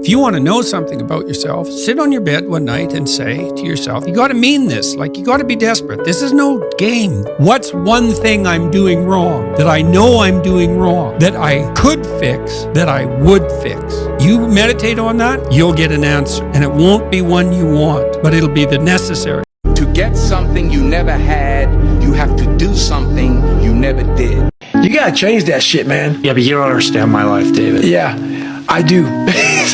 If you want to know something about yourself, sit on your bed one night and say to yourself, you got to mean this. Like, you got to be desperate. This is no game. What's one thing I'm doing wrong that I know I'm doing wrong, that I could fix, that I would fix? You meditate on that, you'll get an answer. And it won't be one you want, but it'll be the necessary. To get something you never had, you have to do something you never did. You gotta change that shit, man. Yeah, but you don't understand my life, David. Yeah, I do.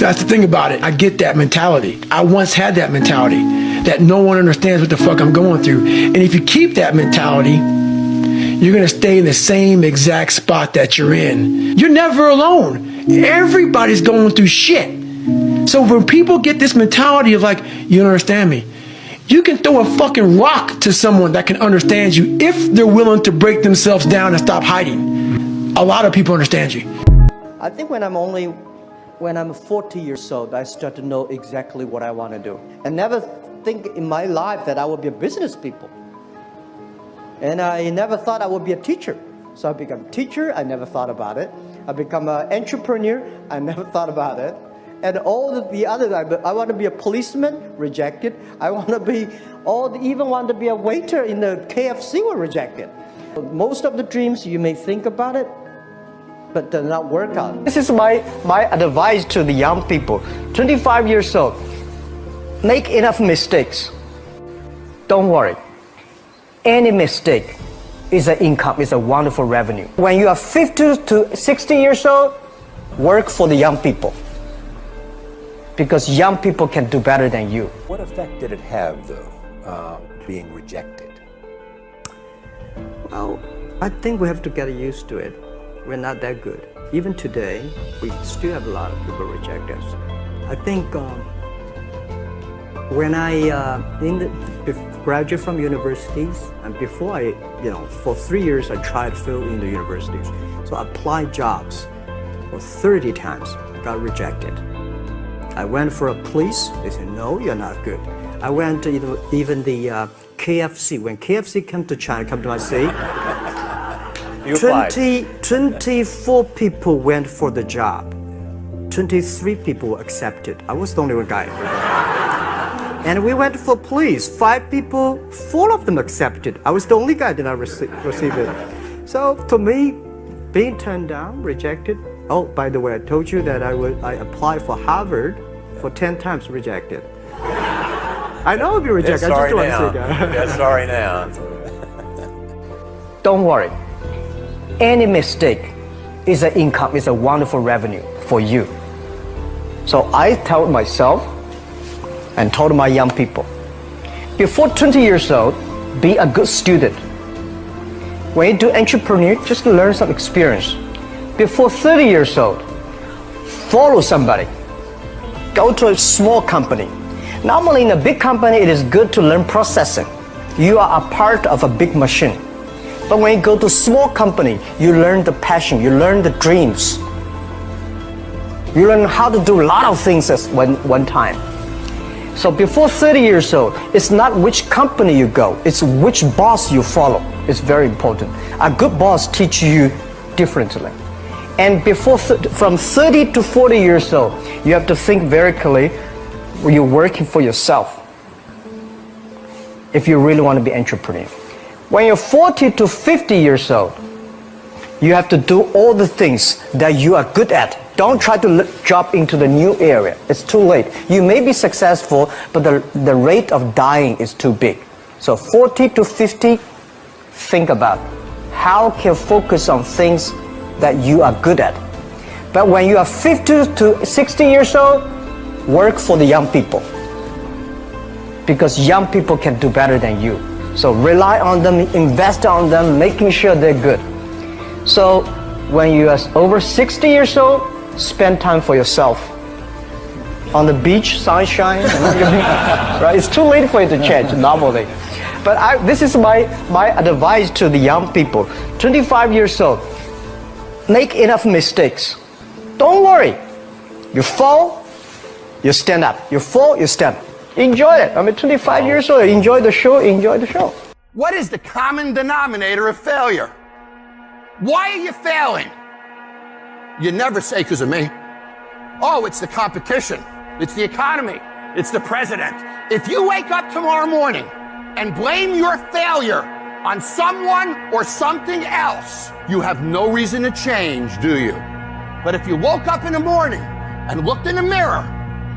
That's the thing about it. I get that mentality. I once had that mentality that no one understands what the fuck I'm going through. And if you keep that mentality, you're gonna stay in the same exact spot that you're in. You're never alone. Everybody's going through shit. So when people get this mentality of like, you don't understand me, you can throw a fucking rock to someone that can understand you if they're willing to break themselves down and stop hiding. A lot of people understand you. I think when I'm 40 years old, I start to know exactly what I want to do. I never think in my life that I would be a business people. And I never thought I would be a teacher. So I become a teacher, I never thought about it. I become an entrepreneur, I never thought about it. And all the others, I want to be a policeman, rejected. I want to be, even want to be a waiter in the KFC, were rejected. Most of the dreams, you may think about it, but does not work out. This is my advice to the young people, 25 years old. Make enough mistakes. Don't worry. Any mistake is an income, is a wonderful revenue. When you are 50 to 60 years old, work for the young people. Because young people can do better than you. What effect did it have, though, being rejected? Well, I think we have to get used to it. We're not that good. Even today, we still have a lot of people reject us. I think when I graduate from universities, and before for 3 years I tried to fill in the universities. So I applied jobs for 30 times, got rejected. I went for a police, they said, no, you're not good. I went to even the KFC. When KFC came to China, come to my city, 24 people went for the job. 23 people were accepted. I was the only one guy. And we went for police. 5 people, 4 of them accepted. I was the only guy that I received it. So to me, being turned down, rejected. Oh, by the way, I told you that I applied for Harvard for 10 times, rejected. I know I'll be rejected. I just want to say that. Yeah, sorry now. Don't worry. Any mistake is an income, is a wonderful revenue for you. So I told myself and told my young people, before 20 years old, be a good student. When you do entrepreneur, just learn some experience. Before 30 years old, follow somebody. Go to a small company. Normally in a big company, it is good to learn processing. You are a part of a big machine. But when you go to a small company, you learn the passion, you learn the dreams. You learn how to do a lot of things at one time. So before 30 years old, it's not which company you go, it's which boss you follow. It's very important. A good boss teaches you differently. And from 30 to 40 years old, you have to think very clearly when you're working for yourself. If you really want to be an entrepreneur. When you're 40 to 50 years old, you have to do all the things that you are good at. Don't try to jump into the new area. It's too late. You may be successful, but the rate of dying is too big. So 40 to 50, think about how can you focus on things that you are good at. But when you are 50 to 60 years old, work for the young people. Because young people can do better than you. So rely on them, invest on them, making sure they're good. So when you are over 60 years old, spend time for yourself. On the beach, sunshine, right? It's too late for you to change normally. But this is my advice to the young people, 25 years old. Make enough mistakes. Don't worry. You fall, you stand up. You fall, you stand up. Enjoy it. 25 years old. Enjoy the show. Enjoy the show. What is the common denominator of failure? Why are you failing? You never say because of me. Oh, it's the competition. It's the economy. It's the president. If you wake up tomorrow morning and blame your failure on someone or something else, you have no reason to change, do you? But if you woke up in the morning and looked in the mirror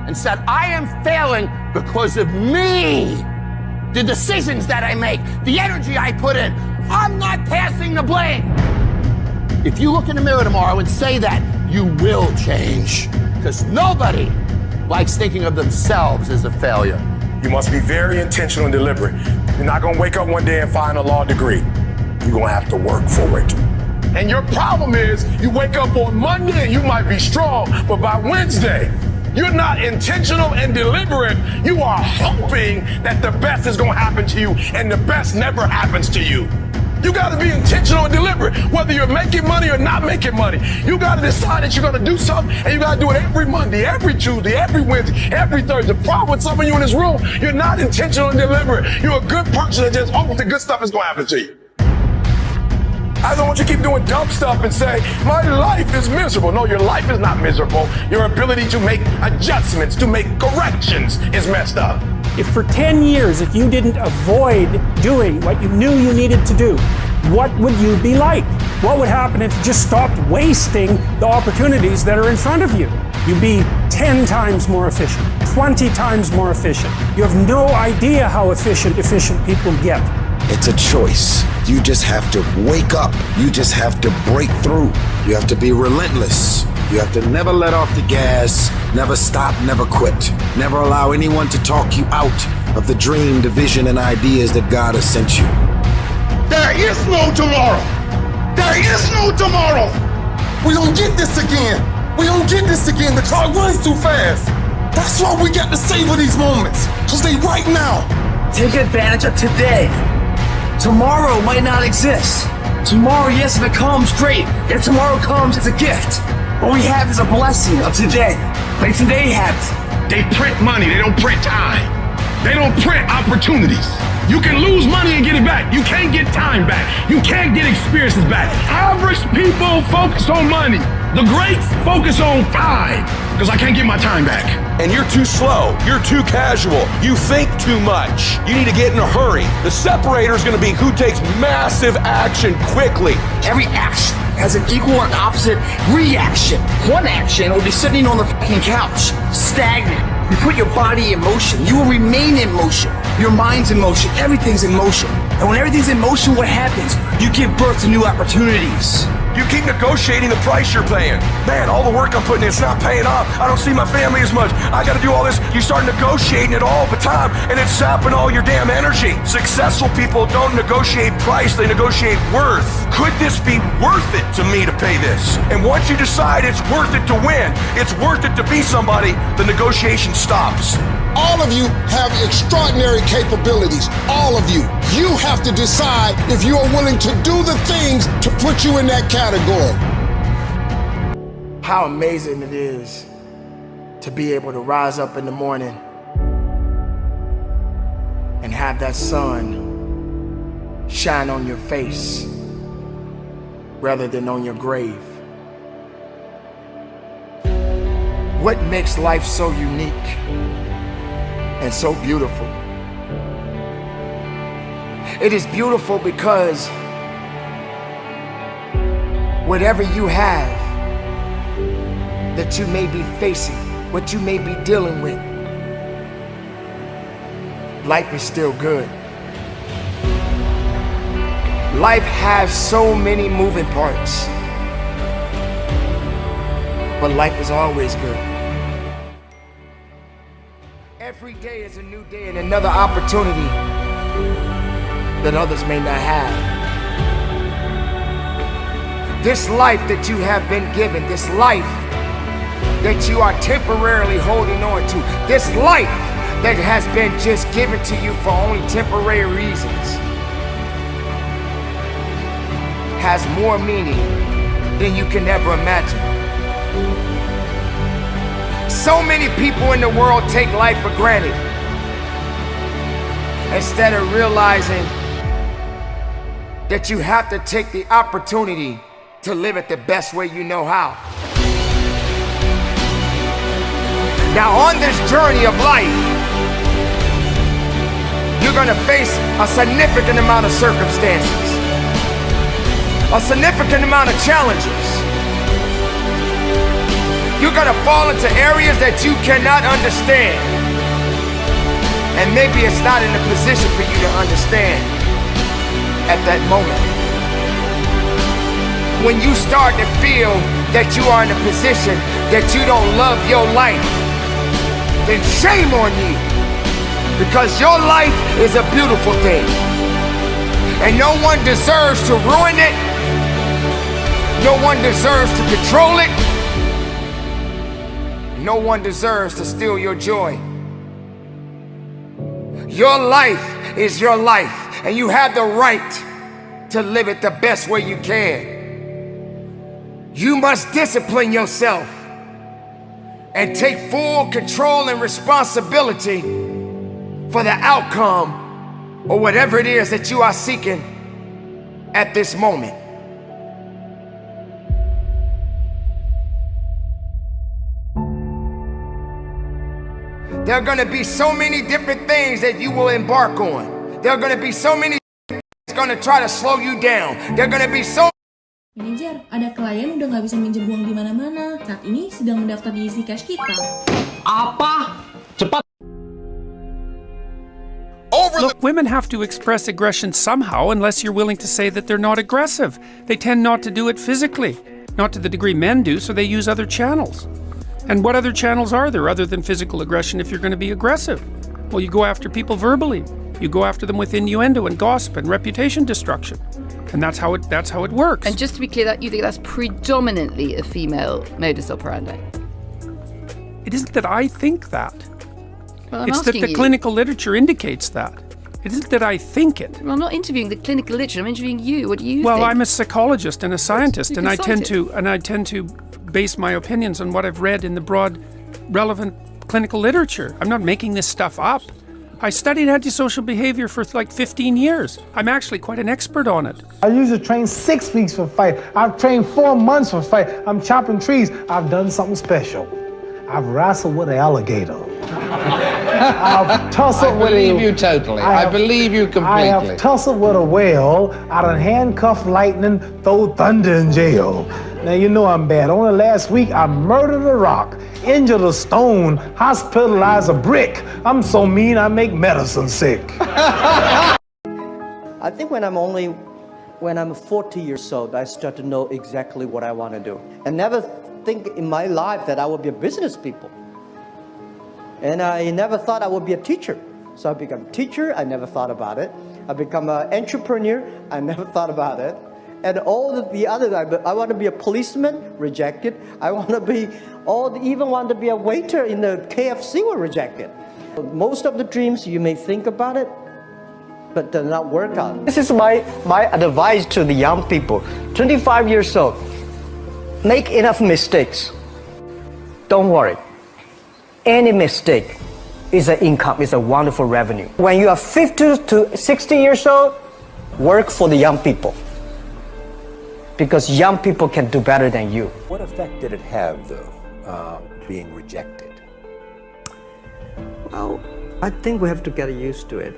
and said, I am failing because of me, the decisions that I make, the energy I put in, I'm not passing the blame. If you look in the mirror tomorrow and say that, you will change. Because nobody likes thinking of themselves as a failure. You must be very intentional and deliberate. You're not gonna wake up one day and find a law degree. You're gonna have to work for it. And your problem is, you wake up on Monday and you might be strong, but by Wednesday, you're not intentional and deliberate. You are hoping that the best is gonna happen to you, and the best never happens to you. You gotta be intentional and deliberate, whether you're making money or not making money. You gotta decide that you're gonna do something, and you gotta do it every Monday, every Tuesday, every Wednesday, every Thursday. The problem with some of you in this room, you're not intentional and deliberate. You're a good person that just hopes the good stuff is gonna happen to you. I don't want you to keep doing dumb stuff and say, my life is miserable. No, your life is not miserable. Your ability to make adjustments, to make corrections is messed up. If for 10 years, if you didn't avoid doing what you knew you needed to do, what would you be like? What would happen if you just stopped wasting the opportunities that are in front of you? You'd be 10 times more efficient, 20 times more efficient. You have no idea how efficient people get. It's a choice. You just have to wake up. You just have to break through. You have to be relentless. You have to never let off the gas, never stop, never quit. Never allow anyone to talk you out of the dream, the vision, and ideas that God has sent you. There is no tomorrow. There is no tomorrow. We don't get this again. We don't get this again. The clock runs too fast. That's why we got to savor these moments, because they right now. Take advantage of today. Tomorrow might not exist. Tomorrow, yes, if it comes, great. If tomorrow comes, it's a gift. What we have is a blessing of today. Like today happens. They print money, they don't print time. They don't print opportunities. You can lose money and get it back. You can't get time back. You can't get experiences back. Average people focus on money. The greats focus on time, because I can't get my time back. And you're too slow. You're too casual. You think too much. You need to get in a hurry. The separator is going to be who takes massive action quickly. Every action has an equal and opposite reaction. One action will be sitting on the fucking couch, stagnant. You put your body in motion. You will remain in motion. Your mind's in motion. Everything's in motion. And when everything's in motion, what happens? You give birth to new opportunities. You keep negotiating the price you're paying. Man, all the work I'm putting in, it's not paying off. I don't see my family as much. I gotta do all this. You start negotiating it all the time, and it's sapping all your damn energy. Successful people don't negotiate price, they negotiate worth. Could this be worth it to me to pay this? And once you decide it's worth it to win, it's worth it to be somebody, the negotiation stops. All of you have extraordinary capabilities. All of you. You have to decide if you are willing to do the things to put you in that category. How amazing it is to be able to rise up in the morning and have that sun shine on your face rather than on your grave. What makes life so unique and so beautiful? It is beautiful because whatever you have that you may be facing, what you may be dealing with, life is still good. Life has so many moving parts, but life is always good. Every day is a new day and another opportunity that others may not have. This life that you have been given, this life that you are temporarily holding on to, this life that has been just given to you for only temporary reasons, has more meaning than you can ever imagine. So many people in the world take life for granted instead of realizing that you have to take the opportunity to live it the best way you know how. Now on this journey of life, you're gonna face a significant amount of circumstances, a significant amount of challenges. You're gonna fall into areas that you cannot understand. And maybe it's not in a position for you to understand at that moment. When you start to feel that you are in a position that you don't love your life, then shame on you. Because your life is a beautiful thing. And no one deserves to ruin it. No one deserves to control it. No one deserves to steal your joy. Your life is your life, and you have the right to live it the best way you can. You must discipline yourself and take full control and responsibility for the outcome or whatever it is that you are seeking at this moment. There are going to be so many different things that you will embark on. There are going to be so many things that's going to try to slow you down. There are going to be so Manajer, ada klien udah nggak bisa minjem uang di mana-mana. Saat ini sedang mendaftar di isi cash kita. Apa? Cepat. Look, women have to express aggression somehow unless you're willing to say that they're not aggressive. They tend not to do it physically, not to the degree men do, so they use other channels. And what other channels are there other than physical aggression if you're going to be aggressive? Well, you go after people verbally. You go after them with innuendo and gossip and reputation destruction. And that's how it works. And just to be clear, that you think that's predominantly a female modus operandi? It isn't that I think that. Well, I'm it's that the clinical literature indicates that. It isn't that I think it. Well, I'm not interviewing the clinical literature. I'm interviewing you. What do you think? Well, I'm a psychologist and a scientist, You're and a I tend to base my opinions on what I've read in the broad, relevant clinical literature. I'm not making this stuff up. I studied antisocial behavior for like 15 years. I'm actually quite an expert on it. I usually train 6 weeks for fight. I've trained 4 months for fight. I'm chopping trees. I've done something special. I've wrestled with an alligator. I've tussled with a... I believe you totally. I believe you completely. I have tussled with a whale. I done handcuffed lightning, throw thunder in jail. Now you know I'm bad. Only last week I murdered a rock, injured a stone, hospitalized a brick. I'm so mean I make medicine sick. I think when I'm 40 years old, I start to know exactly what I want to do. I never think in my life that I would be a business people. And I never thought I would be a teacher. So I become a teacher, I never thought about it. I become an entrepreneur, I never thought about it. And all the other, I want to be a policeman, rejected. I want to be, even want to be a waiter in the KFC, were rejected. Most of the dreams, you may think about it, but they're not work out. This is my advice to the young people, 25 years old. Make enough mistakes. Don't worry. Any mistake is an income, is a wonderful revenue. When you are 50 to 60 years old, work for the young people. Because young people can do better than you. What effect did it have, though, being rejected? Well, I think we have to get used to it.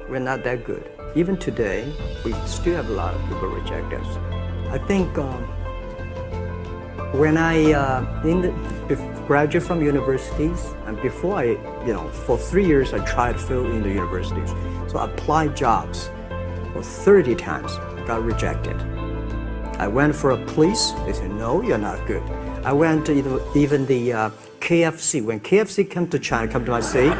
We're not that good. Even today, we still have a lot of people reject us. I think when I graduated from universities, and before for 3 years I tried to fill in the universities. So I applied jobs for 30 times, got rejected. I went for a police, they said, no, you're not good. I went to even the KFC. When KFC came to China, come to my city,